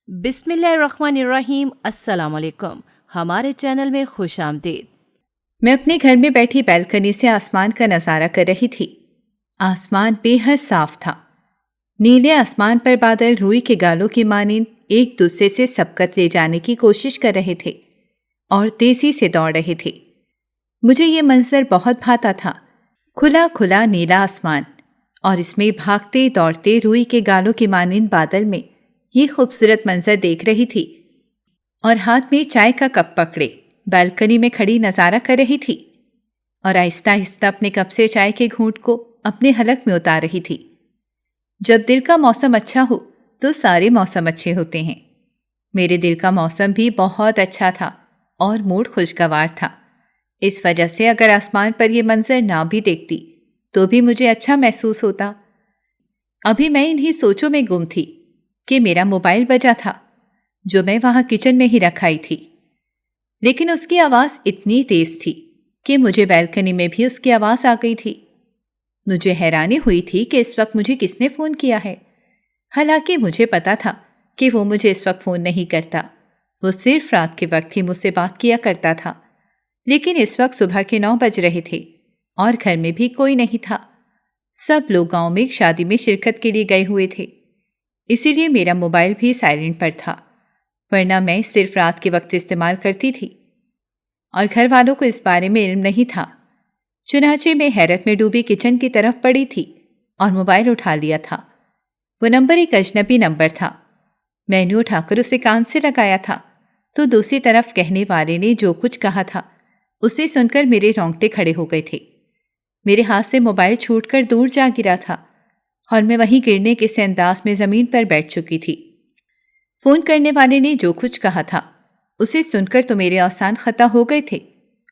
بسم اللہ الرحمن الرحیم۔ السلام علیکم، ہمارے چینل میں خوش آمدید۔ میں اپنے گھر میں بیٹھی بیلکنی سے آسمان کا نظارہ کر رہی تھی۔ آسمان بے حد صاف تھا۔ نیلے آسمان پر بادل روئی کے گالوں کی مانند ایک دوسرے سے سبقت لے جانے کی کوشش کر رہے تھے اور تیزی سے دوڑ رہے تھے۔ مجھے یہ منظر بہت بھاتا تھا، کھلا کھلا نیلا آسمان اور اس میں بھاگتے دوڑتے روئی کے گالوں کی مانند بادل میں یہ خوبصورت منظر دیکھ رہی تھی اور ہاتھ میں چائے کا کپ پکڑے بالکنی میں کھڑی نظارہ کر رہی تھی اور آہستہ آہستہ اپنے کپ سے چائے کے گھونٹ کو اپنے حلق میں اتار رہی تھی۔ جب دل کا موسم اچھا ہو تو سارے موسم اچھے ہوتے ہیں۔ میرے دل کا موسم بھی بہت اچھا تھا اور موڈ خوشگوار تھا۔ اس وجہ سے اگر آسمان پر یہ منظر نہ بھی دیکھتی تو بھی مجھے اچھا محسوس ہوتا۔ ابھی میں انہی سوچوں میں گم تھی کہ میرا موبائل بجا تھا جو میں وہاں کچن میں ہی رکھائی تھی، لیکن اس کی آواز اتنی تیز تھی کہ مجھے بیلکنی میں بھی اس کی آواز آ گئی تھی۔ مجھے حیرانی ہوئی تھی کہ اس وقت مجھے کس نے فون کیا ہے، حالانکہ مجھے پتا تھا کہ وہ مجھے اس وقت فون نہیں کرتا، وہ صرف رات کے وقت ہی مجھ سے بات کیا کرتا تھا۔ لیکن اس وقت صبح کے 9 بج رہے تھے اور گھر میں بھی کوئی نہیں تھا۔ سب لوگ گاؤں میں ایک شادی میں شرکت کے لیے گئے ہوئے تھے، اسی لیے میرا موبائل بھی سائلنٹ پر تھا، ورنہ میں صرف رات کے وقت استعمال کرتی تھی اور گھر والوں کو اس بارے میں علم نہیں تھا۔ چنانچہ میں حیرت میں ڈوبی کچن کی طرف پڑی تھی اور موبائل اٹھا لیا تھا۔ وہ نمبر ایک اجنبی نمبر تھا۔ میں نے اٹھا کر اسے کان سے لگایا تھا تو دوسری طرف کہنے والے نے جو کچھ کہا تھا اسے سن کر میرے رونگٹے کھڑے ہو گئے تھے۔ میرے ہاتھ سے موبائل چھوٹ کر دور جا گرا تھا اور میں وہیں گرنے کے سے انداز میں زمین پر بیٹھ چکی تھی۔ فون کرنے والے نے جو کچھ کہا تھا اسے سن کر تو میرے اوسان خطا ہو گئے تھے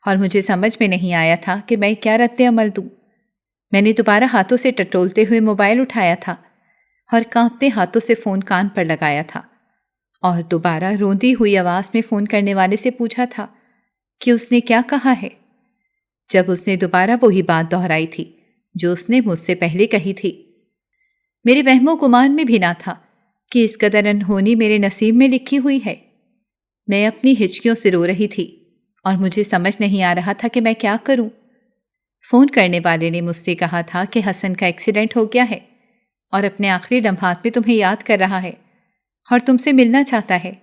اور مجھے سمجھ میں نہیں آیا تھا کہ میں کیا رد عمل دوں۔ میں نے دوبارہ ہاتھوں سے ٹٹولتے ہوئے موبائل اٹھایا تھا اور کانپتے ہاتھوں سے فون کان پر لگایا تھا اور دوبارہ روندی ہوئی آواز میں فون کرنے والے سے پوچھا تھا کہ اس نے کیا کہا ہے۔ جب اس نے دوبارہ وہی بات دہرائی تھی جو اس نے مجھ سے پہلے کہی تھی، میرے وہم و گمان میں بھی نہ تھا کہ اس قدر انہونی میرے نصیب میں لکھی ہوئی ہے۔ میں اپنی ہچکیوں سے رو رہی تھی اور مجھے سمجھ نہیں آ رہا تھا کہ میں کیا کروں۔ فون کرنے والے نے مجھ سے کہا تھا کہ حسن کا ایکسیڈنٹ ہو گیا ہے اور اپنے آخری لمحات میں تمہیں یاد کر رہا ہے اور تم سے ملنا چاہتا ہے۔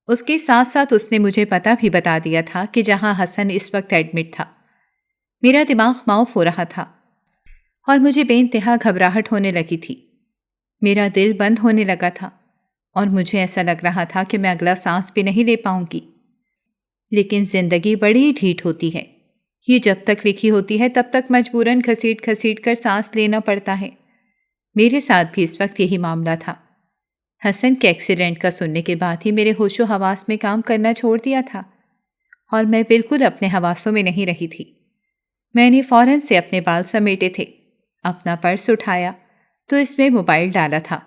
اس کے ساتھ ساتھ اس نے مجھے پتہ بھی بتا دیا تھا کہ جہاں حسن اس وقت ایڈمٹ تھا۔ میرا دماغ معاف ہو رہا تھا اور مجھے بے انتہا گھبراہٹ ہونے لگی تھی۔ میرا دل بند ہونے لگا تھا اور مجھے ایسا لگ رہا تھا کہ میں اگلا سانس بھی نہیں لے پاؤں گی۔ لیکن زندگی بڑی ڈھیٹ ہوتی ہے، یہ جب تک لکھی ہوتی ہے تب تک مجبوراً گھسیٹ گھسیٹ کر سانس لینا پڑتا ہے۔ میرے ساتھ بھی اس وقت یہی معاملہ تھا۔ حسن کے ایکسیڈنٹ کا سننے کے بعد ہی میرے ہوش و حواس میں کام کرنا چھوڑ دیا تھا اور میں بالکل اپنے حواسوں میں نہیں رہی تھی۔ میں نے فوراً سے اپنے بال سمیٹے تھے، اپنا پرس اٹھایا تو اس میں موبائل ڈالا تھا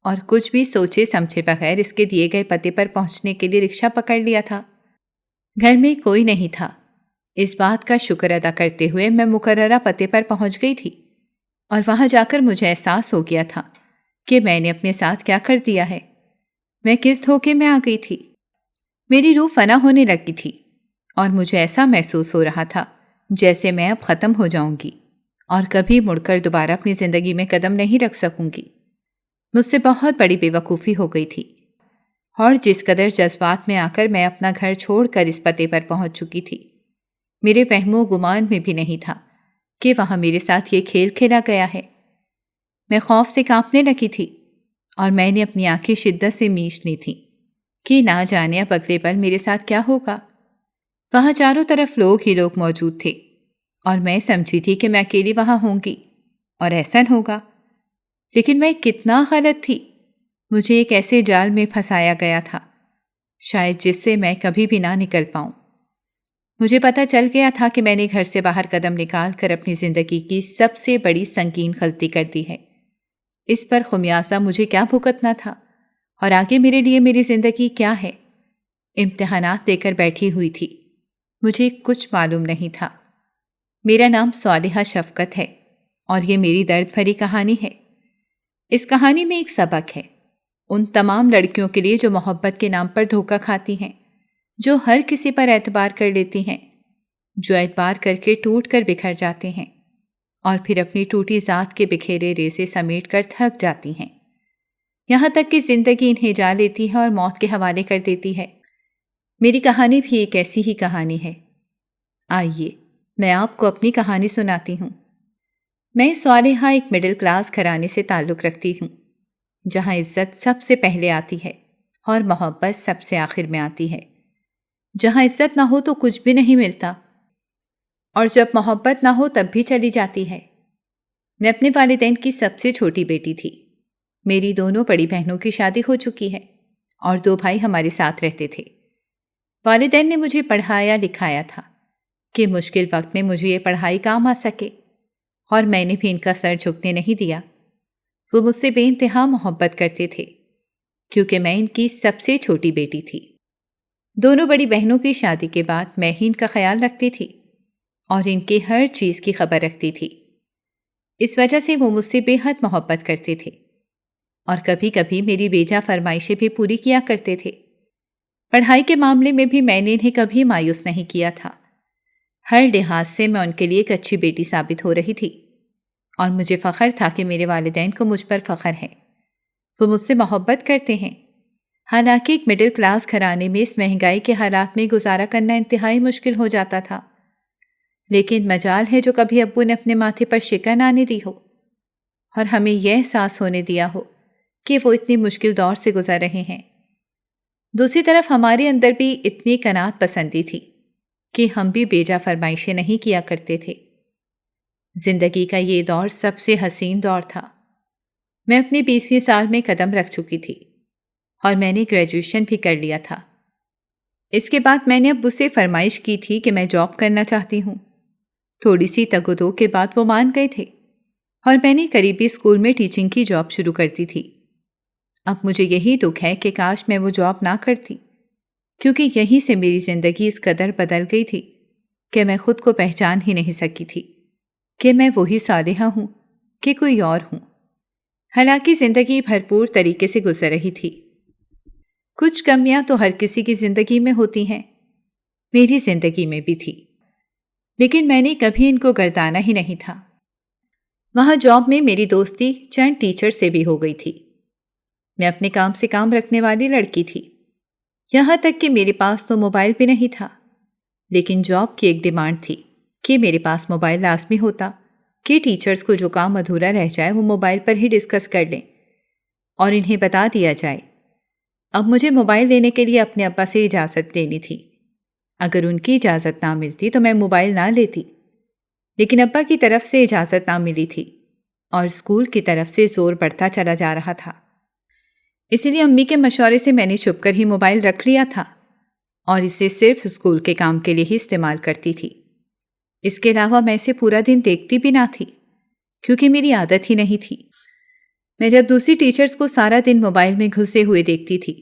اور کچھ بھی سوچے سمجھے بغیر اس کے دیے گئے پتے پر پہنچنے کے لیے رکشہ پکڑ لیا تھا۔ گھر میں کوئی نہیں تھا۔ اس بات کا شکر ادا کرتے ہوئے میں مقررہ پتے پر پہنچ گئی تھی اور وہاں جا کر مجھے احساس ہو گیا تھا کہ میں نے اپنے ساتھ کیا کر دیا ہے۔ میں کس دھوکے میں آ گئی تھی۔ میری روح فنا ہونے لگی تھی اور مجھے ایسا محسوس ہو رہا تھا جیسے میں اب ختم ہو جاؤں گی اور کبھی مڑ کر دوبارہ اپنی زندگی میں قدم نہیں رکھ سکوں گی۔ مجھ سے بہت بڑی بے وقوفی ہو گئی تھی اور جس قدر جذبات میں آ کر میں اپنا گھر چھوڑ کر اس پتے پر پہنچ چکی تھی، میرے وہم و گمان میں بھی نہیں تھا کہ وہاں میرے ساتھ یہ کھیل کھیلا گیا ہے۔ میں خوف سے کانپنے لگی تھی اور میں نے اپنی آنکھیں شدت سے میچ لی تھیں کہ نہ جانے اب اگلے پل میرے ساتھ کیا ہوگا۔ وہاں چاروں طرف لوگ ہی لوگ موجود تھے اور میں سمجھی تھی کہ میں اکیلی وہاں ہوں گی اور احسن ہوگا، لیکن میں کتنا غلط تھی۔ مجھے ایک ایسے جال میں پھنسایا گیا تھا شاید جس سے میں کبھی بھی نہ نکل پاؤں۔ مجھے پتہ چل گیا تھا کہ میں نے گھر سے باہر قدم نکال کر اپنی زندگی کی سب سے بڑی سنگین غلطی کر دی ہے۔ اس پر خمیازہ مجھے کیا بھگتنا تھا اور آگے میرے لیے میری زندگی کیا ہے۔ امتحانات دے کر بیٹھی ہوئی تھی، مجھے کچھ معلوم نہیں تھا۔ میرا نام صالحہ شفقت ہے اور یہ میری درد بھری کہانی ہے۔ اس کہانی میں ایک سبق ہے ان تمام لڑکیوں کے لیے جو محبت کے نام پر دھوکہ کھاتی ہیں، جو ہر کسی پر اعتبار کر لیتی ہیں، جو اعتبار کر کے ٹوٹ کر بکھر جاتے ہیں اور پھر اپنی ٹوٹی ذات کے بکھیرے ریزے سمیٹ کر تھک جاتی ہیں، یہاں تک کہ زندگی انہیں جا لیتی ہے اور موت کے حوالے کر دیتی ہے۔ میری کہانی بھی ایک ایسی ہی کہانی ہے۔ آئیے میں آپ کو اپنی کہانی سناتی ہوں۔ میں صالحہ ایک مڈل کلاس گھرانے سے تعلق رکھتی ہوں، جہاں عزت سب سے پہلے آتی ہے اور محبت سب سے آخر میں آتی ہے، جہاں عزت نہ ہو تو کچھ بھی نہیں ملتا، اور جب محبت نہ ہو تب بھی چلی جاتی ہے۔ میں اپنے والدین کی سب سے چھوٹی بیٹی تھی۔ میری دونوں بڑی بہنوں کی شادی ہو چکی ہے اور 2 بھائی ہمارے ساتھ رہتے تھے۔ والدین نے مجھے پڑھایا لکھایا تھا کہ مشکل وقت میں مجھے یہ پڑھائی کام آ سکے، اور میں نے بھی ان کا سر جھکنے نہیں دیا۔ وہ مجھ سے بے انتہا محبت کرتے تھے کیونکہ میں ان کی سب سے چھوٹی بیٹی تھی۔ دونوں بڑی بہنوں کی شادی کے بعد میں ہی ان کا خیال رکھتی تھی اور ان کے ہر چیز کی خبر رکھتی تھی۔ اس وجہ سے وہ مجھ سے بے حد محبت کرتے تھے اور کبھی کبھی میری بیجا فرمائشیں بھی پوری کیا کرتے تھے۔ پڑھائی کے معاملے میں بھی میں نے انہیں کبھی مایوس نہیں کیا تھا۔ ہر لحاظ سے میں ان کے لیے ایک اچھی بیٹی ثابت ہو رہی تھی اور مجھے فخر تھا کہ میرے والدین کو مجھ پر فخر ہے۔ وہ مجھ سے محبت کرتے ہیں۔ حالانکہ ایک مڈل کلاس گھرانے میں اس مہنگائی کے حالات میں گزارا کرنا انتہائی مشکل ہو جاتا تھا، لیکن مجال ہے جو کبھی ابو نے اپنے ماتھے پر شکن آنے دی ہو اور ہمیں یہ احساس ہونے دیا ہو کہ وہ اتنی مشکل دور سے گزر رہے ہیں۔ دوسری طرف ہمارے اندر بھی اتنی قناعت پسندی تھی کہ ہم بھی بیجا فرمائشیں نہیں کیا کرتے تھے۔ زندگی کا یہ دور سب سے حسین دور تھا۔ میں اپنے 20ویں سال میں قدم رکھ چکی تھی اور میں نے گریجویشن بھی کر لیا تھا۔ اس کے بعد میں نے ابو سے فرمائش کی تھی کہ میں جاب کرنا چاہتی ہوں۔ تھوڑی سی تگ و دو کے بعد وہ مان گئے تھے اور میں نے قریبی اسکول میں ٹیچنگ کی جاب شروع کر دی تھی۔ اب مجھے یہی دکھ ہے کہ کاش میں وہ جاب نہ کرتی، کیونکہ یہیں سے میری زندگی اس قدر بدل گئی تھی کہ میں خود کو پہچان ہی نہیں سکی تھی کہ میں وہی صالحہ ہوں کہ کوئی اور ہوں۔ حالانکہ زندگی بھرپور طریقے سے گزر رہی تھی۔ کچھ کمیاں تو ہر کسی کی زندگی میں ہوتی ہیں، میری زندگی میں بھی تھی، لیکن میں نے کبھی ان کو گردانا ہی نہیں تھا۔ وہاں جاب میں میری دوستی چند ٹیچر سے بھی ہو گئی تھی۔ میں اپنے کام سے کام رکھنے والی لڑکی تھی، یہاں تک کہ میرے پاس تو موبائل بھی نہیں تھا، لیکن جاب کی ایک ڈیمانڈ تھی کہ میرے پاس موبائل لازمی ہوتا کہ ٹیچرز کو جو کام ادھورا رہ جائے وہ موبائل پر ہی ڈسکس کر لیں اور انہیں بتا دیا جائے۔ اب مجھے موبائل لینے کے لیے اپنے ابا سے اجازت لینی تھی۔ اگر ان کی اجازت نہ ملتی تو میں موبائل نہ لیتی، لیکن ابا کی طرف سے اجازت نہ ملی تھی اور اسکول کی طرف سے زور بڑھتا چلا جا رہا تھا۔ اسی لیے امی کے مشورے سے میں نے چھپ کر ہی موبائل رکھ لیا تھا اور اسے صرف اسکول کے کام کے لیے ہی استعمال کرتی تھی۔ اس کے علاوہ میں اسے پورا دن دیکھتی بھی نہ تھی، کیونکہ میری عادت ہی نہیں تھی۔ میں جب دوسری ٹیچرز کو سارا دن موبائل میں گھسے ہوئے دیکھتی تھی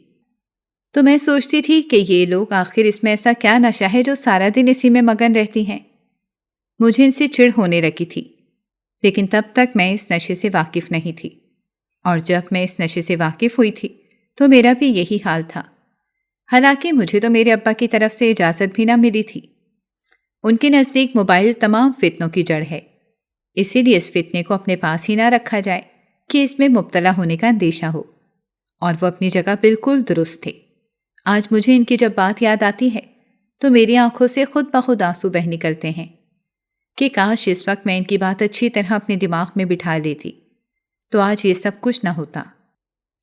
تو میں سوچتی تھی کہ یہ لوگ آخر اس میں ایسا کیا نشہ ہے جو سارا دن اسی میں مگن رہتی ہیں۔ مجھے ان سے چڑ ہونے لگی تھی، لیکن تب تک میں اس نشے سے واقف نہیں تھی، اور جب میں اس نشے سے واقف ہوئی تھی تو میرا بھی یہی حال تھا۔ حالانکہ مجھے تو میرے ابا کی طرف سے اجازت بھی نہ ملی تھی۔ ان کے نزدیک موبائل تمام فتنوں کی جڑ ہے، اسی لیے اس فتنے کو اپنے پاس ہی نہ رکھا جائے کہ اس میں مبتلا ہونے کا اندیشہ ہو، اور وہ اپنی جگہ بالکل درست تھے۔ آج مجھے ان کی جب بات یاد آتی ہے تو میری آنکھوں سے خود بخود آنسو بہہ نکلتے ہیں کہ کاش اس وقت میں ان کی بات اچھی طرح اپنے دماغ میں بٹھا لیتی تو آج یہ سب کچھ نہ ہوتا۔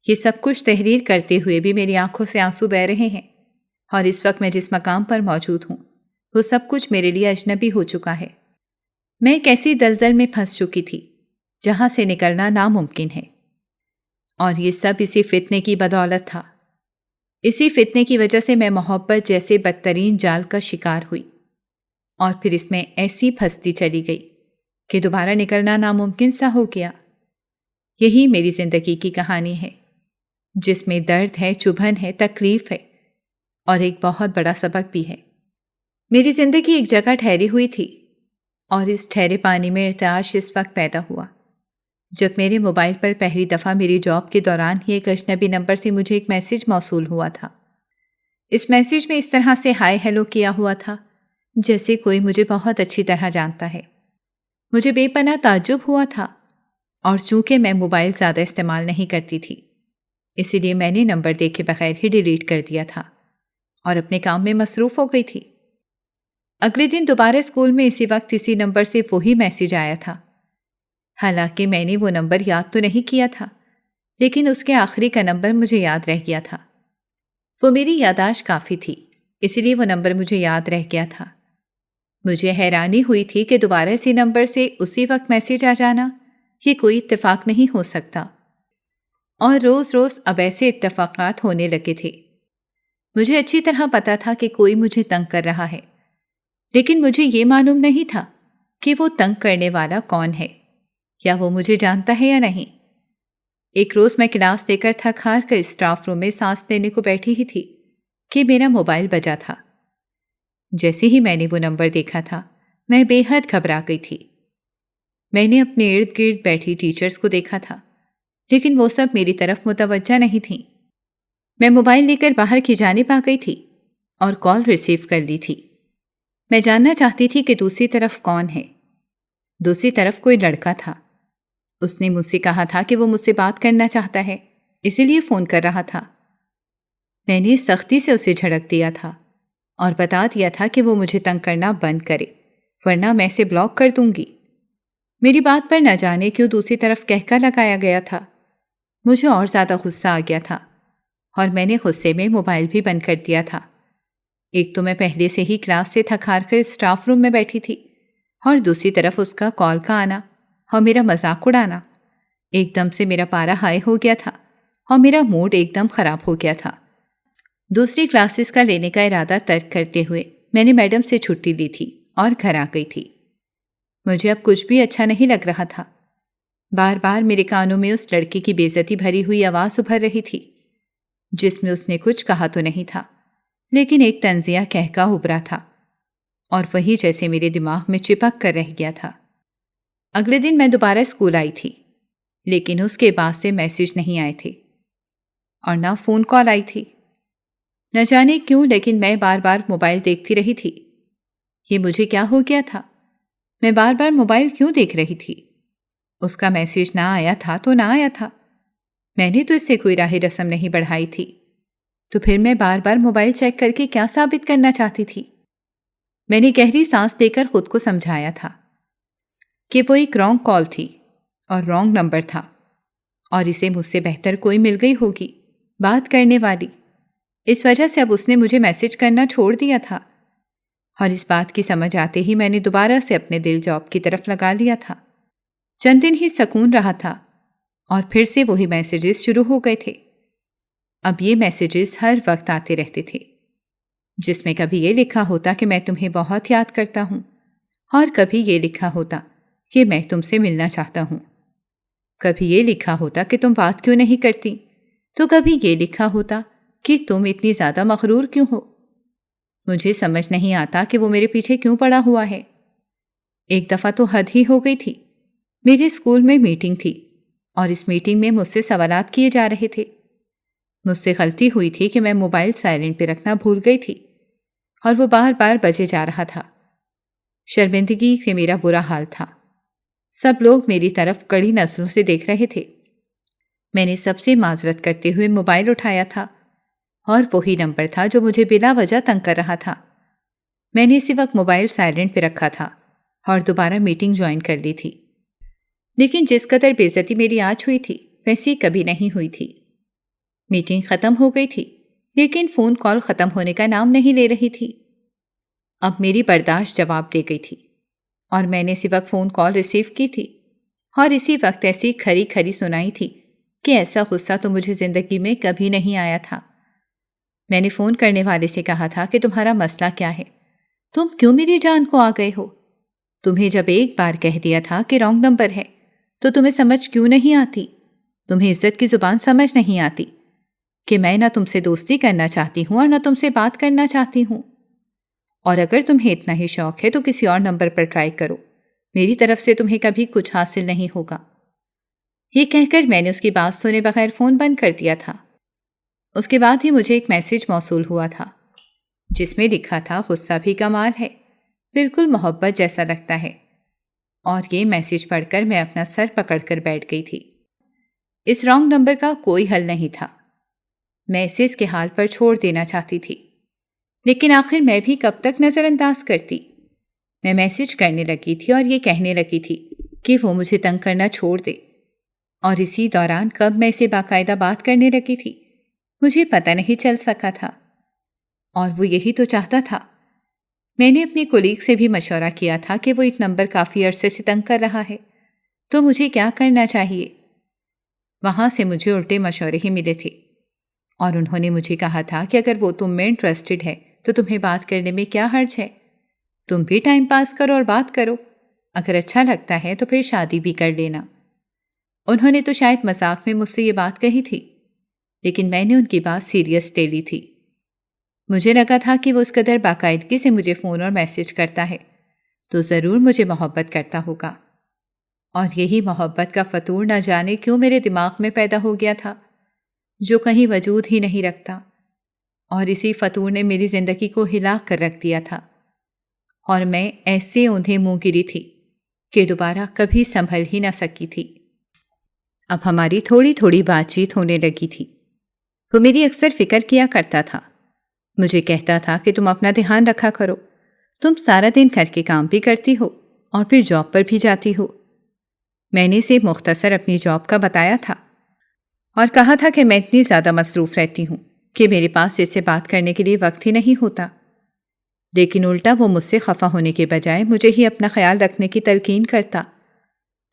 یہ سب کچھ تحریر کرتے ہوئے بھی میری آنکھوں سے آنسو بہہ رہے ہیں، اور اس وقت میں جس مقام پر موجود ہوں وہ سب کچھ میرے لیے اجنبی ہو چکا ہے۔ میں ایک ایسی دلدل میں پھنس چکی تھی جہاں سے نکلنا ناممکن ہے، اور یہ سب اسی فتنے کی بدولت تھا۔ اسی فتنے کی وجہ سے میں محبت جیسے بدترین جال کا شکار ہوئی، اور پھر اس میں ایسی پھنستی چلی گئی کہ دوبارہ نکلنا ناممکن سا ہو گیا۔ یہی میری زندگی کی کہانی ہے، جس میں درد ہے، چبھن ہے، تکلیف ہے، اور ایک بہت بڑا سبق بھی ہے۔ میری زندگی ایک جگہ ٹھہری ہوئی تھی، اور اس ٹھہرے پانی میں ارتعاش اس وقت پیدا ہوا جب میرے موبائل پر پہلی دفعہ میری جاب کے دوران ہی ایک اجنبی نمبر سے مجھے ایک میسیج موصول ہوا تھا۔ اس میسیج میں اس طرح سے ہائے ہیلو کیا ہوا تھا جیسے کوئی مجھے بہت اچھی طرح جانتا ہے۔ مجھے بے پناہ تعجب ہوا تھا، اور چونکہ میں موبائل زیادہ استعمال نہیں کرتی تھی اسی لیے میں نے نمبر دیکھے بغیر ہی ڈیلیٹ کر دیا تھا اور اپنے کام میں مصروف ہو گئی تھی۔ اگلے دن دوبارہ اسکول میں اسی وقت اسی نمبر سے وہی میسیج آیا تھا۔ حالانکہ میں نے وہ نمبر یاد تو نہیں کیا تھا، لیکن اس کے آخری کا نمبر مجھے یاد رہ گیا تھا۔ وہ میری یادداشت کافی تھی، اسی لیے وہ نمبر مجھے یاد رہ گیا تھا۔ مجھے حیرانی ہوئی تھی کہ دوبارہ اسی نمبر سے اسی وقت میسیج آ جانا یہ کوئی اتفاق نہیں ہو سکتا، اور روز روز اب ایسے اتفاقات ہونے لگے تھے۔ مجھے اچھی طرح پتا تھا کہ کوئی مجھے تنگ کر رہا ہے، لیکن مجھے یہ معلوم نہیں تھا کہ وہ تنگ کرنے والا کون ہے، یا وہ مجھے جانتا ہے یا نہیں۔ ایک روز میں کلاس دے کر تھک ہار کر اسٹاف روم میں سانس لینے کو بیٹھی ہی تھی کہ میرا موبائل بجا تھا۔ جیسے ہی میں نے وہ نمبر دیکھا تھا میں بے حد گھبرا گئی تھی۔ میں نے اپنے ارد گرد بیٹھی ٹیچرز کو دیکھا تھا، لیکن وہ سب میری طرف متوجہ نہیں تھیں۔ میں موبائل لے کر باہر کی جانب آ گئی تھی اور کال ریسیو کر لی تھی۔ میں جاننا چاہتی تھی کہ دوسری طرف کون ہے۔ دوسری طرف کوئی لڑکا تھا۔ اس نے مجھ سے کہا تھا کہ وہ مجھ سے بات کرنا چاہتا ہے، اسی لیے فون کر رہا تھا۔ میں نے سختی سے اسے جھڑک دیا تھا اور بتا دیا تھا کہ وہ مجھے تنگ کرنا بند کرے، ورنہ میں اسے بلاک کر دوں گی۔ میری بات پر نہ جانے کیوں دوسری طرف کہکا لگایا گیا تھا۔ مجھے اور زیادہ غصہ آ گیا تھا اور میں نے غصے میں موبائل بھی بند کر دیا تھا۔ ایک تو میں پہلے سے ہی کلاس سے تھک ہار کر اسٹاف روم میں بیٹھی تھی، اور دوسری طرف اس کا کال کا آنا اور میرا مذاق اڑانا۔ ایک دم سے میرا پارا ہائی ہو گیا تھا اور میرا موڈ ایک دم خراب ہو گیا تھا۔ دوسری کلاسز کا لینے کا ارادہ ترک کرتے ہوئے میں نے میڈم سے چھٹی لی تھی اور گھر آ گئی تھی۔ مجھے اب کچھ بھی اچھا نہیں لگ رہا تھا۔ بار بار میرے کانوں میں اس لڑکی کی بے عزتی بھری ہوئی آواز ابھر رہی تھی، جس میں اس نے کچھ کہا تو نہیں تھا، لیکن ایک طنزیہ کہکا ابھرا تھا، اور وہی جیسے میرے دماغ میں چپک کر رہ گیا تھا۔ اگلے دن میں دوبارہ اسکول آئی تھی، لیکن اس کے بعد سے میسیج نہیں آئے تھے اور نہ فون کال آئی تھی۔ نہ جانے کیوں لیکن میں بار بار موبائل دیکھتی رہی تھی۔ یہ مجھے کیا ہو گیا تھا؟ میں بار بار موبائل کیوں دیکھ رہی تھی؟ اس کا میسیج نہ آیا تھا تو نہ آیا تھا، میں نے تو اس سے کوئی راہ رسم نہیں بڑھائی تھی، تو پھر میں بار بار موبائل چیک کر کے کیا ثابت کرنا چاہتی تھی؟ میں نے گہری سانس دے کر خود کو سمجھایا تھا کہ وہ ایک رانگ کال تھی اور رانگ نمبر تھا، اور اسے مجھ سے بہتر کوئی مل گئی ہوگی بات کرنے والی۔ اس وجہ سے اب اس نے مجھے میسیج کرنا چھوڑ دیا تھا، اور اس بات کی سمجھ آتے ہی میں نے دوبارہ سے اپنے دل جاب کی طرف لگا لیا تھا۔ چند دن ہی سکون رہا تھا اور پھر سے وہی میسیجز شروع ہو گئے تھے۔ اب یہ میسیجز ہر وقت آتے رہتے تھے، جس میں کبھی یہ لکھا ہوتا کہ میں تمہیں بہت یاد کرتا ہوں، اور کبھی یہ لکھا ہوتا کہ میں تم سے ملنا چاہتا ہوں۔ کبھی یہ لکھا ہوتا کہ تم بات کیوں نہیں کرتی، تو کبھی یہ لکھا ہوتا کہ تم اتنی زیادہ مغرور کیوں ہو۔ مجھے سمجھ نہیں آتا کہ وہ میرے پیچھے کیوں پڑا ہوا ہے۔ ایک دفعہ تو حد ہی ہو گئی تھی۔ میرے اسکول میں میٹنگ تھی اور اس میٹنگ میں مجھ سے سوالات کیے جا رہے تھے۔ مجھ سے غلطی ہوئی تھی کہ میں موبائل سائلنٹ پہ رکھنا بھول گئی تھی اور وہ بار بار بجے جا رہا تھا۔ شرمندگی سے میرا برا حال تھا۔ سب لوگ میری طرف کڑی نظروں سے دیکھ رہے تھے۔ میں نے سب سے معذرت کرتے ہوئے موبائل اٹھایا تھا، اور وہی نمبر تھا جو مجھے بلا وجہ تنگ کر رہا تھا۔ میں نے اسی وقت موبائل سائلنٹ پہ رکھا تھا اور دوبارہ میٹنگ جوائن کر لی تھی، لیکن جس قدر بے عزتی میری آج ہوئی تھی ویسی کبھی نہیں ہوئی تھی۔ میٹنگ ختم ہو گئی تھی، لیکن فون کال ختم ہونے کا نام نہیں لے رہی تھی۔ اب میری برداشت جواب دے گئی تھی، اور میں نے اسی وقت فون کال ریسیو کی تھی، اور اسی وقت ایسی کھری کھری سنائی تھی کہ ایسا غصہ تو مجھے زندگی میں کبھی نہیں آیا تھا۔ میں نے فون کرنے والے سے کہا تھا کہ تمہارا مسئلہ کیا ہے؟ تم کیوں میری جان کو آ گئے ہو؟ تمہیں جب ایک بار کہہ دیا تھا کہ رانگ نمبر ہے تو تمہیں سمجھ کیوں نہیں آتی؟ تمہیں عزت کی زبان سمجھ نہیں آتی کہ میں نہ تم سے دوستی کرنا چاہتی ہوں اور نہ تم سے بات کرنا چاہتی ہوں؟ اور اگر تمہیں اتنا ہی شوق ہے تو کسی اور نمبر پر ٹرائی کرو، میری طرف سے تمہیں کبھی کچھ حاصل نہیں ہوگا۔ یہ کہہ کر میں نے اس کی بات سنے بغیر فون بند کر دیا تھا۔ اس کے بعد ہی مجھے ایک میسج موصول ہوا تھا جس میں لکھا تھا غصہ بھی کمال ہے، بالکل محبت جیسا لگتا ہے، اور یہ میسج پڑھ کر میں اپنا سر پکڑ کر بیٹھ گئی تھی۔ اس رانگ نمبر کا کوئی حل نہیں تھا۔ میں اسے اس کے حال پر چھوڑ دینا چاہتی تھی، لیکن آخر میں بھی کب تک نظر انداز کرتی۔ میں میسج کرنے لگی تھی اور یہ کہنے لگی تھی کہ وہ مجھے تنگ کرنا چھوڑ دے، اور اسی دوران کب میں اسے باقاعدہ بات کرنے لگی تھی مجھے پتہ نہیں چل سکا تھا، اور وہ یہی تو چاہتا تھا۔ میں نے اپنے کولیگ سے بھی مشورہ کیا تھا کہ وہ ایک نمبر کافی عرصے سے تنگ کر رہا ہے، تو مجھے کیا کرنا چاہیے۔ وہاں سے مجھے الٹے مشورے ہی ملے تھے، اور انہوں نے مجھے کہا تھا کہ اگر وہ تم میں انٹرسٹڈ ہے تو تمہیں بات کرنے میں کیا حرج ہے، تم بھی ٹائم پاس کرو اور بات کرو، اگر اچھا لگتا ہے تو پھر شادی بھی کر لینا۔ انہوں نے تو شاید مذاق میں مجھ سے یہ بات کہی تھی، لیکن میں نے ان کی بات سیریس لے لی تھی۔ مجھے لگا تھا کہ وہ اس قدر باقاعدگی سے مجھے فون اور میسج کرتا ہے تو ضرور مجھے محبت کرتا ہوگا، اور یہی محبت کا فطور نہ جانے کیوں میرے دماغ میں پیدا ہو گیا تھا، جو کہیں وجود ہی نہیں رکھتا، اور اسی فطور نے میری زندگی کو ہلا کر رکھ دیا تھا، اور میں ایسے اوندھے منہ گری تھی کہ دوبارہ کبھی سنبھل ہی نہ سکی تھی۔ اب ہماری تھوڑی تھوڑی بات چیت ہونے لگی تھی۔ وہ میری اکثر فکر کیا کرتا تھا، مجھے کہتا تھا کہ تم اپنا دھیان رکھا کرو، تم سارا دن گھر کے کام بھی کرتی ہو اور پھر جاب پر بھی جاتی ہو۔ میں نے اسے مختصر اپنی جاب کا بتایا تھا اور کہا تھا کہ میں اتنی زیادہ مصروف رہتی ہوں کہ میرے پاس اس سے بات کرنے کے لیے وقت ہی نہیں ہوتا، لیکن الٹا وہ مجھ سے خفا ہونے کے بجائے مجھے ہی اپنا خیال رکھنے کی تلقین کرتا،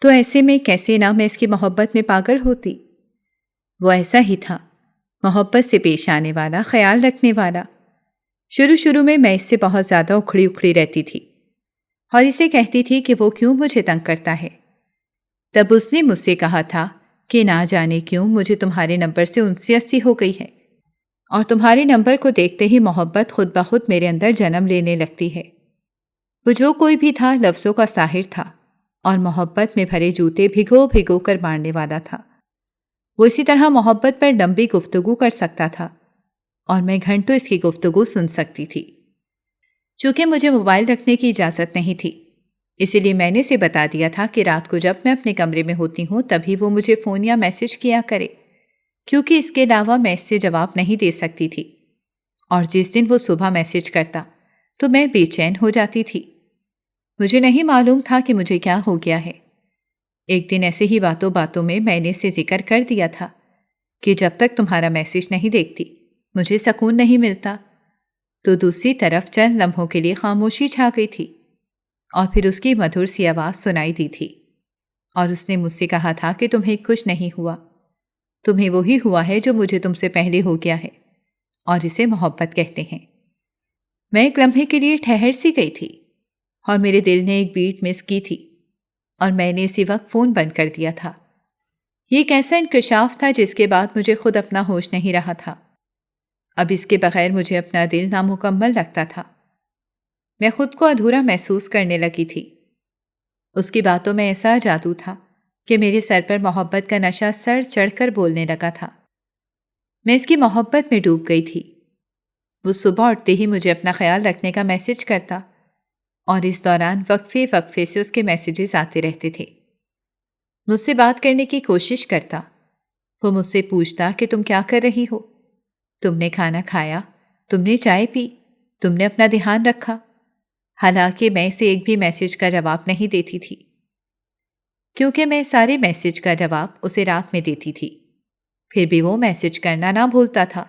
تو ایسے میں کیسے نہ میں اس کی محبت میں پاگل ہوتی۔ وہ ایسا ہی تھا، محبت سے پیش آنے والا، خیال رکھنے والا۔ شروع میں اس سے بہت زیادہ اکھڑی رہتی تھی اور اسے کہتی تھی کہ وہ کیوں مجھے تنگ کرتا ہے۔ تب اس نے مجھ سے کہا تھا کہ نہ جانے کیوں مجھے تمہارے نمبر سے انسی اسی ہو گئی ہے، اور تمہارے نمبر کو دیکھتے ہی محبت خود بخود میرے اندر جنم لینے لگتی ہے۔ وہ جو کوئی بھی تھا لفظوں کا ساحر تھا، اور محبت میں بھرے جوتے بھگو کر مارنے والا تھا۔ وہ اسی طرح محبت پر لمبی گفتگو کر سکتا تھا، اور میں گھنٹوں اس کی گفتگو سن سکتی تھی۔ چونکہ مجھے موبائل رکھنے کی اجازت نہیں تھی، اسی لیے میں نے اسے بتا دیا تھا کہ رات کو جب میں اپنے کمرے میں ہوتی ہوں تبھی وہ مجھے فون یا میسج کیا کرے، کیونکہ اس کے علاوہ میں اس سے جواب نہیں دے سکتی تھی، اور جس دن وہ صبح میسج کرتا تو میں بے چین ہو جاتی تھی۔ مجھے نہیں معلوم تھا کہ مجھے کیا ہو گیا ہے۔ ایک دن ایسے ہی باتوں میں نے اسے ذکر کر دیا تھا کہ جب تک تمہارا میسج نہیں دیکھتی مجھے سکون نہیں ملتا، تو دوسری طرف چند لمحوں کے لیے خاموشی چھا گئی تھی، اور پھر اس کی مدھر سی آواز سنائی دی تھی، اور اس نے مجھ سے کہا تھا کہ تمہیں کچھ نہیں ہوا، تمہیں وہی ہوا ہے جو مجھے تم سے پہلے ہو گیا ہے، اور اسے محبت کہتے ہیں۔ میں ایک لمحے کے لیے ٹھہر سی گئی تھی، اور میرے دل نے ایک بیٹ مس کی تھی، اور میں نے اسی وقت فون بند کر دیا تھا۔ یہ ایک ایسا انکشاف تھا جس کے بعد مجھے خود اپنا ہوش نہیں رہا تھا۔ اب اس کے بغیر مجھے اپنا دل نامکمل لگتا تھا، میں خود کو ادھورا محسوس کرنے لگی تھی۔ اس کی باتوں میں ایسا جادو تھا کہ میرے سر پر محبت کا نشہ سر چڑھ کر بولنے لگا تھا۔ میں اس کی محبت میں ڈوب گئی تھی۔ وہ صبح اٹھتے ہی مجھے اپنا خیال رکھنے کا میسج کرتا، اور اس دوران وقفے سے اس کے میسیجز آتے رہتے تھے۔ مجھ سے بات کرنے کی کوشش کرتا، وہ مجھ سے پوچھتا کہ تم کیا کر رہی ہو، تم نے کھانا کھایا، تم نے چائے پی، تم نے اپنا دھیان رکھا، حالانکہ میں اسے ایک بھی میسج کا جواب نہیں دیتی تھی، کیونکہ میں سارے میسج کا جواب اسے رات میں دیتی تھی، پھر بھی وہ میسج کرنا نہ بھولتا تھا،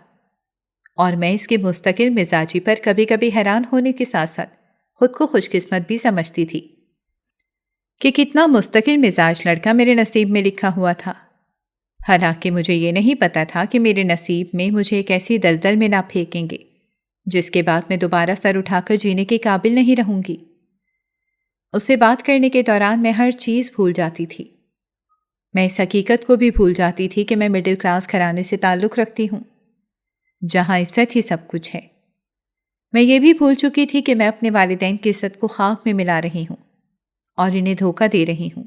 اور میں اس کے مستقل مزاجی پر کبھی کبھی حیران ہونے کے ساتھ ساتھ خود کو خوش قسمت بھی سمجھتی تھی کہ کتنا مستقل مزاج لڑکا میرے نصیب میں لکھا ہوا تھا، حالانکہ مجھے یہ نہیں پتا تھا کہ میرے نصیب میں مجھے ایک ایسی دلدل میں نہ پھینکیں گے جس کے بعد میں دوبارہ سر اٹھا کر جینے کے قابل نہیں رہوں گی۔ اس سے بات کرنے کے دوران میں ہر چیز بھول جاتی تھی۔ میں اس حقیقت کو بھی بھول جاتی تھی کہ میں مڈل کلاس گھرانے سے تعلق رکھتی ہوں، جہاں عزت ہی سب کچھ ہے۔ میں یہ بھی بھول چکی تھی کہ میں اپنے والدین کی عزت کو خاک میں ملا رہی ہوں اور انہیں دھوکہ دے رہی ہوں۔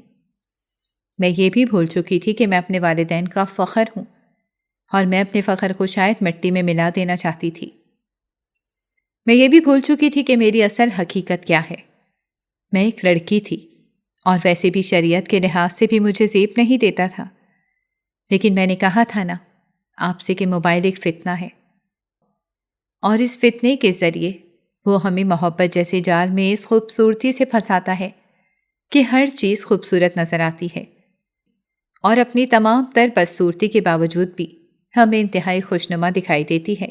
میں یہ بھی بھول چکی تھی کہ میں اپنے والدین کا فخر ہوں اور میں اپنے فخر کو شاید مٹی میں ملا دینا چاہتی تھی۔ میں یہ بھی بھول چکی تھی کہ میری اصل حقیقت کیا ہے۔ میں ایک لڑکی تھی اور ویسے بھی شریعت کے لحاظ سے بھی مجھے زیب نہیں دیتا تھا، لیکن میں نے کہا تھا نا آپ سے کہ موبائل ایک فتنہ ہے، اور اس فتنے کے ذریعے وہ ہمیں محبت جیسے جال میں اس خوبصورتی سے پھنساتا ہے کہ ہر چیز خوبصورت نظر آتی ہے، اور اپنی تمام تر بدصورتی کے باوجود بھی ہمیں انتہائی خوشنما دکھائی دیتی ہے۔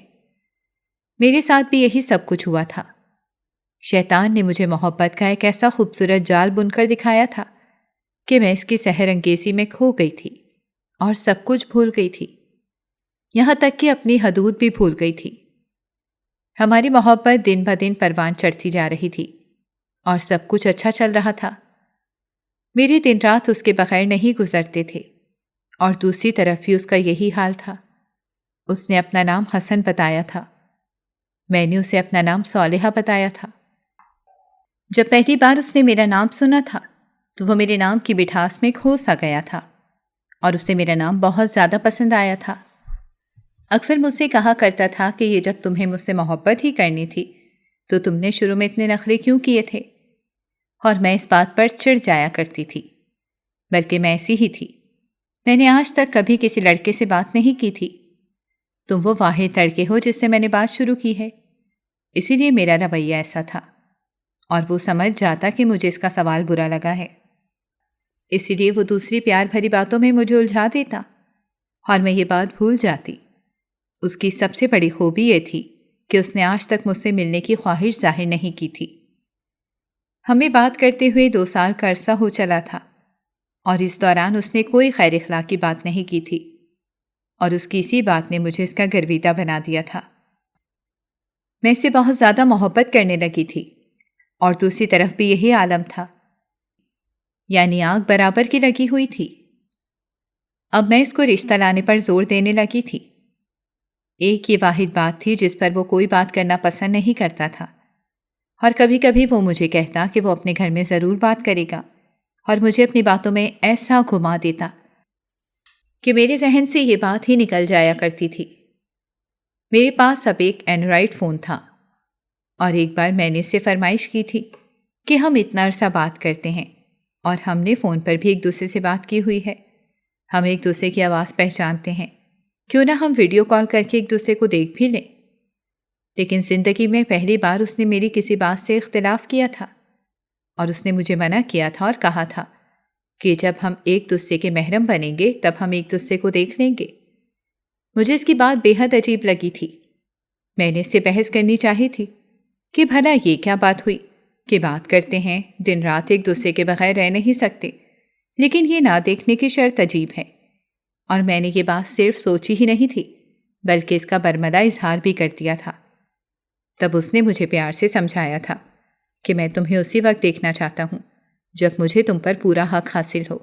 میرے ساتھ بھی یہی سب کچھ ہوا تھا۔ شیطان نے مجھے محبت کا ایک ایسا خوبصورت جال بن کر دکھایا تھا کہ میں اس کی سحر انگیزی میں کھو گئی تھی اور سب کچھ بھول گئی تھی، یہاں تک کہ اپنی حدود بھی بھول گئی تھی۔ ہماری محبت دن بدن پروان چڑھتی جا رہی تھی اور سب کچھ اچھا چل رہا تھا۔ میرے دن رات اس کے بغیر نہیں گزرتے تھے، اور دوسری طرف بھی اس کا یہی حال تھا۔ اس نے اپنا نام حسن بتایا تھا، میں نے اسے اپنا نام صالحہ بتایا تھا۔ جب پہلی بار اس نے میرا نام سنا تھا تو وہ میرے نام کی مٹھاس میں کھو سا گیا تھا اور اسے میرا نام بہت زیادہ پسند آیا تھا۔ اکثر مجھ سے کہا کرتا تھا کہ یہ جب تمہیں مجھ سے محبت ہی کرنی تھی تو تم نے شروع میں اتنے نخرے کیوں کیے تھے، اور میں اس بات پر چڑ جایا کرتی تھی، بلکہ میں ایسی ہی تھی۔ میں نے آج تک کبھی کسی لڑکے سے بات نہیں کی تھی، تم وہ واحد لڑکے ہو جس سے میں نے بات شروع کی ہے، اسی لیے میرا رویہ ایسا تھا، اور وہ سمجھ جاتا کہ مجھے اس کا سوال برا لگا ہے، اسی لیے وہ دوسری پیار بھری باتوں میں مجھے الجھا دیتا اور میں یہ بات بھول جاتی۔ اس کی سب سے بڑی خوبی یہ تھی کہ اس نے آج تک مجھ سے ملنے کی خواہش ظاہر نہیں کی تھی۔ ہمیں بات کرتے ہوئے 2 سال کا عرصہ ہو چلا تھا، اور اس دوران اس نے کوئی خیر اخلاق کی بات نہیں کی تھی، اور اس کی اسی بات نے مجھے اس کا گرویدہ بنا دیا تھا۔ میں اس سے بہت زیادہ محبت کرنے لگی تھی، اور دوسری طرف بھی یہی عالم تھا، یعنی آگ برابر کی لگی ہوئی تھی۔ اب میں اس کو رشتہ لانے پر زور دینے لگی تھی۔ ایک یہ واحد بات تھی جس پر وہ کوئی بات کرنا پسند نہیں کرتا تھا، اور کبھی کبھی وہ مجھے کہتا کہ وہ اپنے گھر میں ضرور بات کرے گا، اور مجھے اپنی باتوں میں ایسا گھما دیتا کہ میرے ذہن سے یہ بات ہی نکل جایا کرتی تھی۔ میرے پاس اب ایک اینڈرائڈ فون تھا، اور ایک بار میں نے اس سے فرمائش کی تھی کہ ہم اتنا عرصہ بات کرتے ہیں اور ہم نے فون پر بھی ایک دوسرے سے بات کی ہوئی ہے، ہم ایک دوسرے کی آواز پہچانتے ہیں، کیوں نہ ہم ویڈیو کال کر کے ایک دوسرے کو دیکھ بھی لیں۔ لیکن زندگی میں پہلی بار اس نے میری کسی بات سے اختلاف کیا تھا، اور اس نے مجھے منع کیا تھا اور کہا تھا کہ جب ہم ایک دوسرے کے محرم بنیں گے تب ہم ایک دوسرے کو دیکھ لیں گے۔ مجھے اس کی بات بے حد عجیب لگی تھی۔ میں نے اس سے بحث کرنی چاہی تھی کہ بھلا یہ کیا بات ہوئی کہ بات کرتے ہیں، دن رات ایک دوسرے کے بغیر رہ نہیں سکتے، لیکن یہ نہ دیکھنے کی شرط عجیب ہے۔ اور میں نے یہ بات صرف سوچی ہی نہیں تھی بلکہ اس کا برملا اظہار بھی کر دیا تھا۔ تب اس نے مجھے پیار سے سمجھایا تھا کہ میں تمہیں اسی وقت دیکھنا چاہتا ہوں جب مجھے تم پر پورا حق حاصل ہو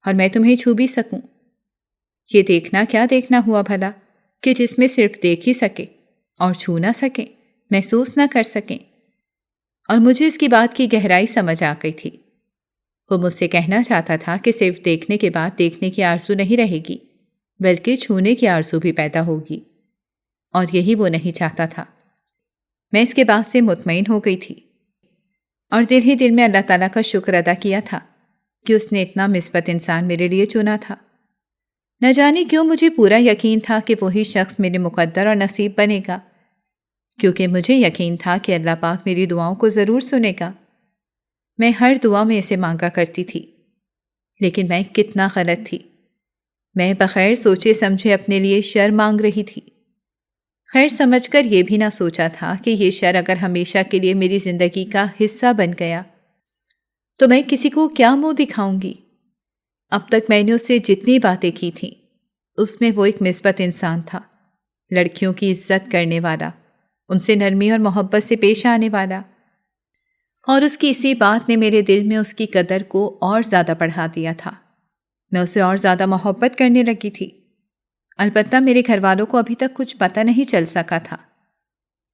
اور میں تمہیں چھو بھی سکوں۔ یہ دیکھنا کیا دیکھنا ہوا بھلا کہ جس میں صرف دیکھ ہی سکے اور چھو نہ سکیں، محسوس نہ کر سکیں۔ اور مجھے اس کی بات کی گہرائی سمجھ آ گئی تھی۔ وہ مجھ سے کہنا چاہتا تھا کہ صرف دیکھنے کے بعد دیکھنے کی آرزو نہیں رہے گی بلکہ چھونے کی آرزو بھی پیدا ہوگی، اور یہی وہ نہیں چاہتا تھا۔ میں اس کے بات سے مطمئن ہو گئی تھی، اور دل ہی دل میں اللہ تعالیٰ کا شکر ادا کیا تھا کہ اس نے اتنا مثبت انسان میرے لیے چنا تھا۔ نہ جانے کیوں مجھے پورا یقین تھا کہ وہی شخص میرے مقدر اور نصیب بنے گا، کیونکہ مجھے یقین تھا کہ اللہ پاک میری دعاؤں کو ضرور سنے گا۔ میں ہر دعا میں اسے مانگا کرتی تھی، لیکن میں کتنا غلط تھی۔ میں بغیر سوچے سمجھے اپنے لیے شر مانگ رہی تھی، خیر سمجھ کر یہ بھی نہ سوچا تھا کہ یہ شر اگر ہمیشہ کے لیے میری زندگی کا حصہ بن گیا تو میں کسی کو کیا منہ دکھاؤں گی۔ اب تک میں نے اس سے جتنی باتیں کی تھیں اس میں وہ ایک مثبت انسان تھا، لڑکیوں کی عزت کرنے والا، ان سے نرمی اور محبت سے پیش آنے والا، اور اس کی اسی بات نے میرے دل میں اس کی قدر کو اور زیادہ بڑھا دیا تھا۔ میں اسے اور زیادہ محبت کرنے لگی تھی۔ البتہ میرے گھر والوں کو ابھی تک کچھ پتہ نہیں چل سکا تھا،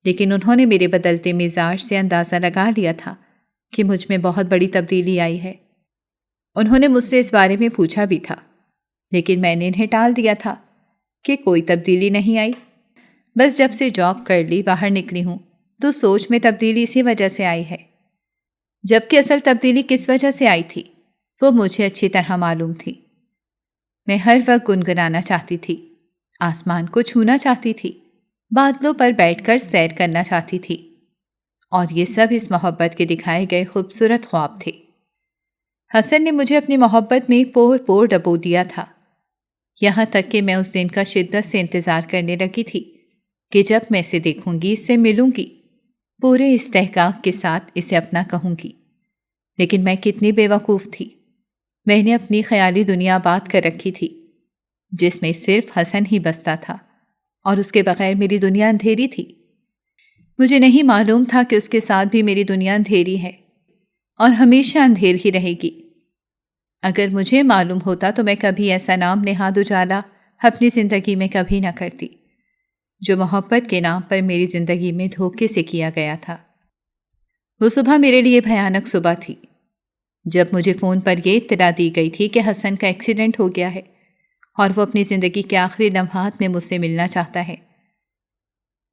لیکن انہوں نے میرے بدلتے مزاج سے اندازہ لگا لیا تھا کہ مجھ میں بہت بڑی تبدیلی آئی ہے۔ انہوں نے مجھ سے اس بارے میں پوچھا بھی تھا، لیکن میں نے انہیں ٹال دیا تھا کہ کوئی تبدیلی نہیں آئی۔ بس جب سے جاب کر لی باہر نکلی ہوں تو سوچ میں تبدیلی اسی وجہ سے آئی ہے، جبکہ اصل تبدیلی کس وجہ سے آئی تھی وہ مجھے اچھی طرح معلوم تھی۔ میں ہر وقت گنگنانا چاہتی تھی، آسمان کو چھونا چاہتی تھی، بادلوں پر بیٹھ کر سیر کرنا چاہتی تھی، اور یہ سب اس محبت کے دکھائے گئے خوبصورت خواب تھے۔ حسن نے مجھے اپنی محبت میں پور پور ڈبو دیا تھا، یہاں تک کہ میں اس دن کا شدت سے انتظار کرنے لگی تھی کہ جب میں اسے دیکھوں گی، اس سے ملوں گی، پورے استحقاق کے ساتھ اسے اپنا کہوں گی۔ لیکن میں کتنی بے وقوف تھی، میں نے اپنی خیالی دنیا آباد کر رکھی تھی جس میں صرف حسن ہی بستا تھا، اور اس کے بغیر میری دنیا اندھیری تھی۔ مجھے نہیں معلوم تھا کہ اس کے ساتھ بھی میری دنیا اندھیری ہے اور ہمیشہ اندھیر ہی رہے گی۔ اگر مجھے معلوم ہوتا تو میں کبھی ایسا نام نہاد اجالا اپنی زندگی میں کبھی نہ کرتی جو محبت کے نام پر میری زندگی میں دھوکے سے کیا گیا تھا۔ وہ صبح میرے لیے بھیانک صبح تھی جب مجھے فون پر یہ اطلاع دی گئی تھی کہ حسن کا ایکسیڈنٹ ہو گیا ہے اور وہ اپنی زندگی کے آخری لمحات میں مجھ سے ملنا چاہتا ہے۔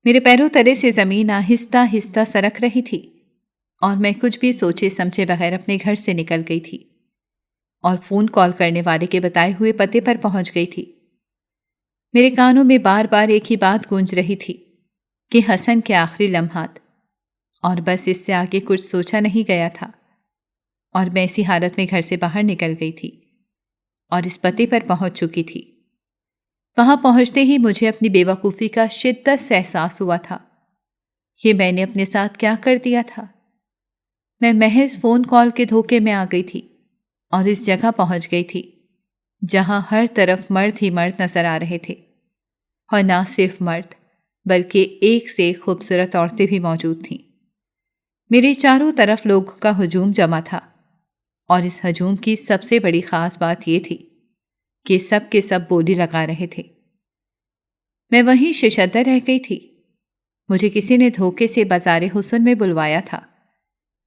میرے پیروں تلے سے زمین آہستہ آہستہ سرک رہی تھی اور میں کچھ بھی سوچے سمجھے بغیر اپنے گھر سے نکل گئی تھی اور فون کال کرنے والے کے بتائے ہوئے پتے پر پہنچ گئی تھی۔ میرے کانوں میں بار بار ایک ہی بات گونج رہی تھی کہ حسن کے آخری لمحات، اور بس اس سے آگے کچھ سوچا نہیں گیا تھا، اور میں اسی حالت میں گھر سے باہر نکل گئی تھی اور اس پتے پر پہنچ چکی تھی۔ وہاں پہنچتے ہی مجھے اپنی بے وقوفی کا شدت سے احساس ہوا تھا۔ یہ میں نے اپنے ساتھ کیا کر دیا تھا؟ میں محض فون کال کے دھوکے میں آ گئی تھی اور اس جگہ پہنچ گئی تھی جہاں ہر طرف مرد ہی مرد نظر آ رہے تھے، اور نہ صرف مرد بلکہ ایک سے ایک خوبصورت عورتیں بھی موجود تھیں۔ میرے چاروں طرف لوگوں کا ہجوم جمع تھا، اور اس ہجوم کی سب سے بڑی خاص بات یہ تھی کہ سب کے سب بولی لگا رہے تھے۔ میں وہیں ششدر رہ گئی تھی۔ مجھے کسی نے دھوکے سے بازار حسن میں بلوایا تھا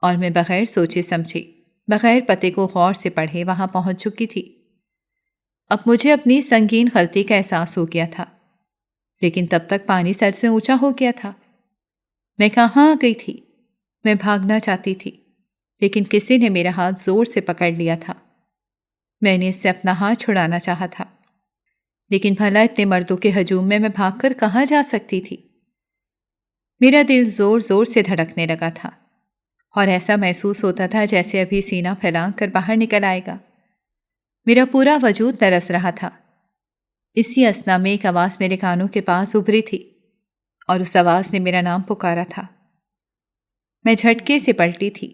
اور میں بغیر سوچے سمجھے، بغیر پتے کو غور سے پڑھے وہاں پہنچ چکی تھی۔ اب مجھے اپنی سنگین غلطی کا احساس ہو گیا تھا، لیکن تب تک پانی سر سے اونچا ہو گیا تھا۔ میں کہاں آ گئی تھی؟ میں بھاگنا چاہتی تھی، لیکن کسی نے میرا ہاتھ زور سے پکڑ لیا تھا۔ میں نے اس سے اپنا ہاتھ چھڑانا چاہا تھا، لیکن بھلا اتنے مردوں کے ہجوم میں بھاگ کر کہاں جا سکتی تھی؟ میرا دل زور زور سے دھڑکنے لگا تھا اور ایسا محسوس ہوتا تھا جیسے ابھی سینہ پھیلانگ کر باہر نکل آئے گا۔ میرا پورا وجود ترس رہا تھا۔ اسی اثنا میں ایک آواز میرے کانوں کے پاس ابھری تھی اور اس آواز نے میرا نام پکارا تھا۔ میں جھٹکے سے پلٹی تھی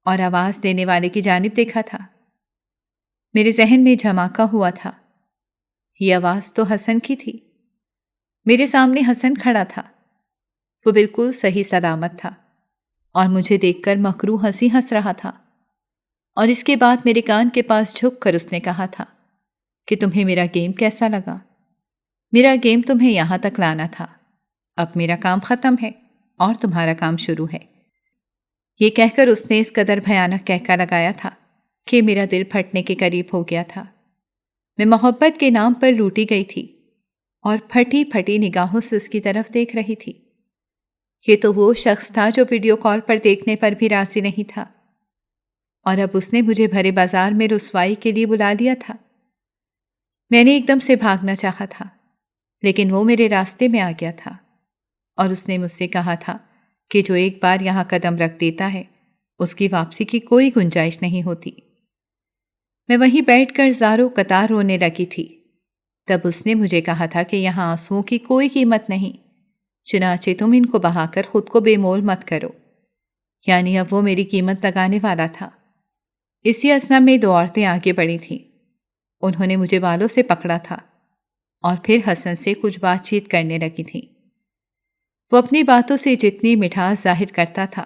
اور آواز دینے والے کی جانب دیکھا تھا۔ میرے ذہن میں جھماکا ہوا تھا، یہ آواز تو حسن کی تھی۔ میرے سامنے حسن کھڑا تھا، وہ بالکل صحیح سلامت تھا اور مجھے دیکھ کر مکروہ ہنسی ہنس رہا تھا، اور اس کے بعد میرے کان کے پاس جھک کر اس نے کہا تھا کہ تمہیں میرا گیم کیسا لگا؟ میرا گیم تمہیں یہاں تک لانا تھا، اب میرا کام ختم ہے اور تمہارا کام شروع ہے۔ یہ کہہ کر اس نے اس قدر بھیانک کہکا لگایا تھا کہ میرا دل پھٹنے کے قریب ہو گیا تھا۔ میں محبت کے نام پر لوٹی گئی تھی اور پھٹی پھٹی نگاہوں سے اس کی طرف دیکھ رہی تھی۔ یہ تو وہ شخص تھا جو ویڈیو کال پر دیکھنے پر بھی راضی نہیں تھا، اور اب اس نے مجھے بھرے بازار میں رسوائی کے لیے بلا لیا تھا۔ میں نے ایک دم سے بھاگنا چاہا تھا، لیکن وہ میرے راستے میں آ گیا تھا، اور اس نے مجھ سے کہا تھا کہ جو ایک بار یہاں قدم رکھ دیتا ہے اس کی واپسی کی کوئی گنجائش نہیں ہوتی۔ میں وہیں بیٹھ کر زاروں قطار رونے لگی تھی۔ تب اس نے مجھے کہا تھا کہ یہاں آنسوؤں کی کوئی قیمت نہیں، چنانچہ تم ان کو بہا کر خود کو بے مول مت کرو۔ یعنی اب وہ میری قیمت لگانے والا تھا۔ اسی اثنا میں دو عورتیں آگے بڑھی تھیں۔ انہوں نے مجھے بالوں سے پکڑا تھا اور پھر حسن سے کچھ بات چیت کرنے لگی تھیں۔ وہ اپنی باتوں سے جتنی مٹھاس ظاہر کرتا تھا،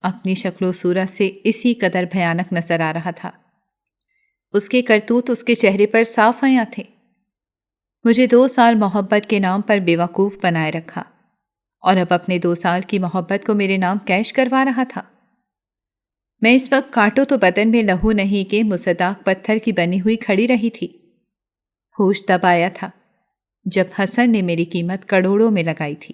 اپنی شکل و صورت سے اسی قدر بھیانک نظر آ رہا تھا۔ اس کے کرتوت اس کے چہرے پر صاف عیاں تھے۔ مجھے 2 سال محبت کے نام پر بے وقوف بنائے رکھا، اور اب اپنے 2 سال کی محبت کو میرے نام کیش کروا رہا تھا۔ میں اس وقت کانٹوں تو بدن میں لہو نہیں کہ مصداق پتھر کی بنی ہوئی کھڑی رہی تھی۔ ہوش تب آیا تھا جب حسن نے میری قیمت کروڑوں میں لگائی تھی۔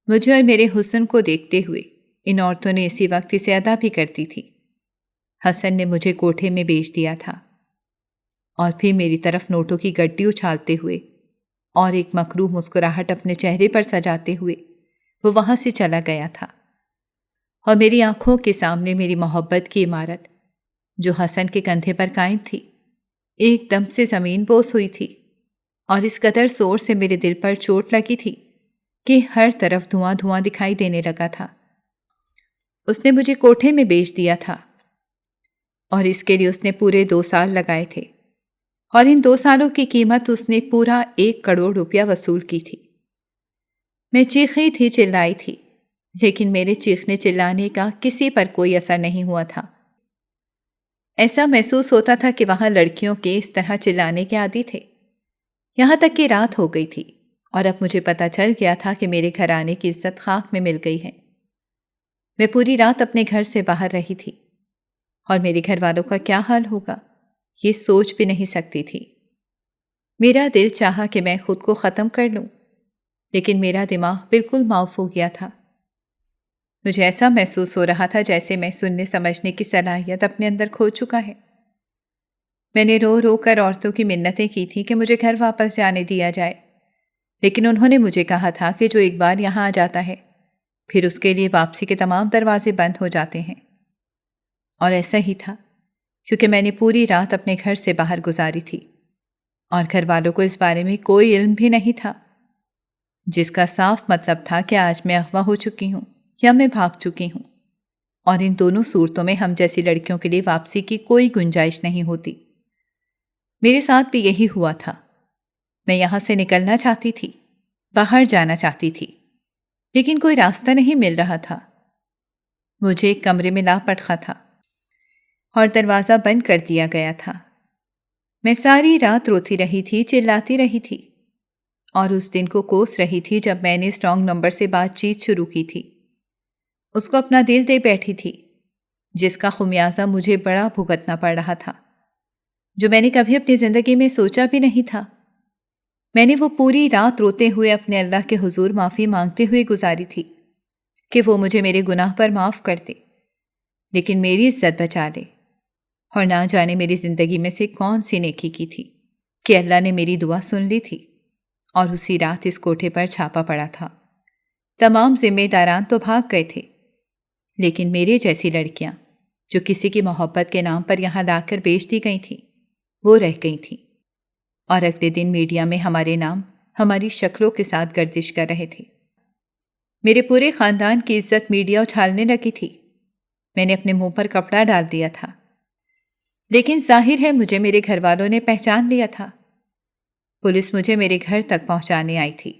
مجھے اور میرے حسن کو دیکھتے ہوئے ان عورتوں نے اسی وقت اسے ادا بھی کرتی تھی۔ حسن نے مجھے کوٹھے میں بیچ دیا تھا اور پھر میری طرف نوٹوں کی گڈی اچھالتے ہوئے اور ایک مکروہ مسکراہٹ اپنے چہرے پر سجاتے ہوئے وہ وہاں سے چلا گیا تھا، اور میری آنکھوں کے سامنے میری محبت کی عمارت جو حسن کے کندھے پر قائم تھی ایک دم سے زمین بوس ہوئی تھی، اور اس قدر زور سے میرے دل پر چوٹ لگی تھی کہ ہر طرف دھواں دھواں دکھائی دینے لگا تھا۔ اس نے مجھے کوٹھے میں بیچ دیا تھا، اور اس کے لیے اس نے پورے 2 سال لگائے تھے، اور ان 2 سالوں کی قیمت اس نے پورا 1 کروڑ روپیہ وصول کی تھی۔ میں چیخی تھی، چلائی تھی، لیکن میرے چیخنے چلانے کا کسی پر کوئی اثر نہیں ہوا تھا۔ ایسا محسوس ہوتا تھا کہ وہاں لڑکیوں کے اس طرح چلانے کے عادی تھے۔ یہاں تک کہ رات ہو گئی تھی، اور اب مجھے پتہ چل گیا تھا کہ میرے گھرانے کی عزت خاک میں مل گئی ہے۔ میں پوری رات اپنے گھر سے باہر رہی تھی، اور میرے گھر والوں کا کیا حال ہوگا یہ سوچ بھی نہیں سکتی تھی۔ میرا دل چاہا کہ میں خود کو ختم کر لوں، لیکن میرا دماغ بالکل معاف ہو گیا تھا۔ مجھے ایسا محسوس ہو رہا تھا جیسے میں سننے سمجھنے کی صلاحیت اپنے اندر کھو چکا ہے۔ میں نے رو رو کر عورتوں کی منتیں کی تھیں کہ مجھے گھر واپس جانے دیا جائے، لیکن انہوں نے مجھے کہا تھا کہ جو ایک بار یہاں آ جاتا ہے پھر اس کے لیے واپسی کے تمام دروازے بند ہو جاتے ہیں۔ اور ایسا ہی تھا، کیونکہ میں نے پوری رات اپنے گھر سے باہر گزاری تھی، اور گھر والوں کو اس بارے میں کوئی علم بھی نہیں تھا، جس کا صاف مطلب تھا کہ آج میں اغوا ہو چکی ہوں یا میں بھاگ چکی ہوں، اور ان دونوں صورتوں میں ہم جیسی لڑکیوں کے لیے واپسی کی کوئی گنجائش نہیں ہوتی۔ میرے ساتھ بھی یہی ہوا تھا۔ میں یہاں سے نکلنا چاہتی تھی، باہر جانا چاہتی تھی، لیکن کوئی راستہ نہیں مل رہا تھا۔ مجھے ایک کمرے میں لا پٹخا تھا اور دروازہ بند کر دیا گیا تھا۔ میں ساری رات روتی رہی تھی، چلاتی رہی تھی، اور اس دن کو کوس رہی تھی جب میں نے اس رانگ نمبر سے بات چیت شروع کی تھی۔ اس کو اپنا دل دے بیٹھی تھی، جس کا خمیازہ مجھے بڑا بھگتنا پڑ رہا تھا، جو میں نے کبھی اپنی زندگی میں سوچا بھی نہیں تھا۔ میں نے وہ پوری رات روتے ہوئے اپنے اللہ کے حضور معافی مانگتے ہوئے گزاری تھی کہ وہ مجھے میرے گناہ پر معاف کر دے، لیکن میری عزت بچا لے، اور نہ جانے میری زندگی میں سے کون سی نیکی کی تھی کہ اللہ نے میری دعا سن لی تھی، اور اسی رات اس کوٹھے پر چھاپا پڑا تھا۔ تمام ذمہ داران تو بھاگ گئے تھے، لیکن میرے جیسی لڑکیاں جو کسی کی محبت کے نام پر یہاں لا کر بیچ دی گئی تھیں وہ رہ گئی تھیں، اور اگلے دن میڈیا میں ہمارے نام ہماری شکلوں کے ساتھ گردش کر رہے تھے۔ میرے پورے خاندان کی عزت میڈیا اچھالنے لگی تھی۔ میں نے اپنے منہ پر کپڑا ڈال دیا تھا، لیکن ظاہر ہے مجھے میرے گھر والوں نے پہچان لیا تھا۔ پولیس مجھے میرے گھر تک پہنچانے آئی تھی،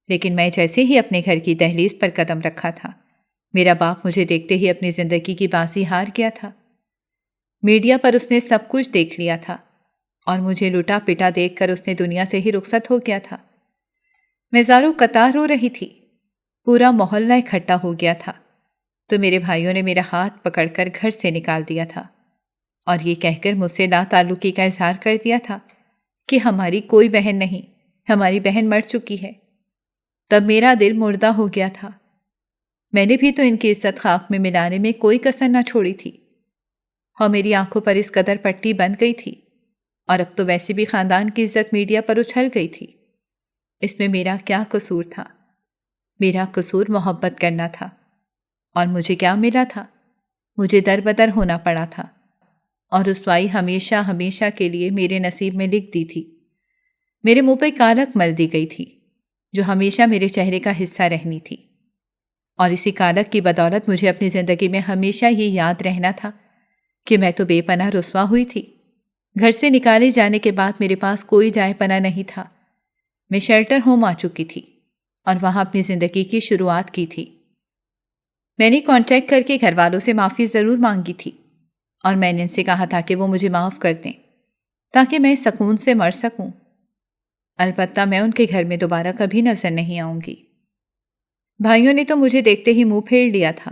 لیکن میں جیسے ہی اپنے گھر کی دہلیز پر قدم رکھا تھا میرا باپ مجھے دیکھتے ہی اپنی زندگی کی بازی ہار گیا تھا۔ میڈیا پر اس نے سب کچھ دیکھ لیا تھا، اور مجھے لٹا پٹا دیکھ کر اس نے دنیا سے ہی رخصت ہو گیا تھا۔ میں زاروں قطار رو رہی تھی، پورا محلہ اکٹھا ہو گیا تھا، تو میرے بھائیوں نے میرا ہاتھ پکڑ کر گھر سے نکال دیا تھا، اور یہ کہہ کر مجھ سے لا تعلقی کا اظہار کر دیا تھا کہ ہماری کوئی بہن نہیں، ہماری بہن مر چکی ہے۔ تب میرا دل مردہ ہو گیا تھا۔ میں نے بھی تو ان کی عزت خاک میں ملانے میں کوئی کسر نہ چھوڑی تھی، اور میری آنکھوں پر اس قدر پٹی بن گئی تھی، اور اب تو ویسے بھی خاندان کی عزت میڈیا پر اچھل گئی تھی۔ اس میں میرا کیا قصور تھا؟ میرا قصور محبت کرنا تھا، اور مجھے کیا ملا تھا؟ مجھے در بدر ہونا پڑا تھا، اور رسوائی ہمیشہ ہمیشہ کے لیے میرے نصیب میں لکھ دی تھی۔ میرے منہ پہ کالک مل دی گئی تھی جو ہمیشہ میرے چہرے کا حصہ رہنی تھی، اور اسی کالک کی بدولت مجھے اپنی زندگی میں ہمیشہ یہ یاد رہنا تھا کہ میں تو بے پناہ رسوا ہوئی تھی۔ گھر سے نکالے جانے کے بعد میرے پاس کوئی جائے پناہ نہیں تھا۔ میں شیلٹر ہوم آ چکی تھی اور وہاں اپنی زندگی کی شروعات کی تھی۔ میں نے کانٹیکٹ کر کے گھر والوں سے معافی ضرور مانگی تھی، اور میں نے ان سے کہا تھا کہ وہ مجھے معاف کر دیں تاکہ میں سکون سے مر سکوں۔ البتہ میں ان کے گھر میں دوبارہ کبھی نظر نہیں آؤں گی۔ بھائیوں نے تو مجھے دیکھتے ہی منہ پھیر لیا تھا۔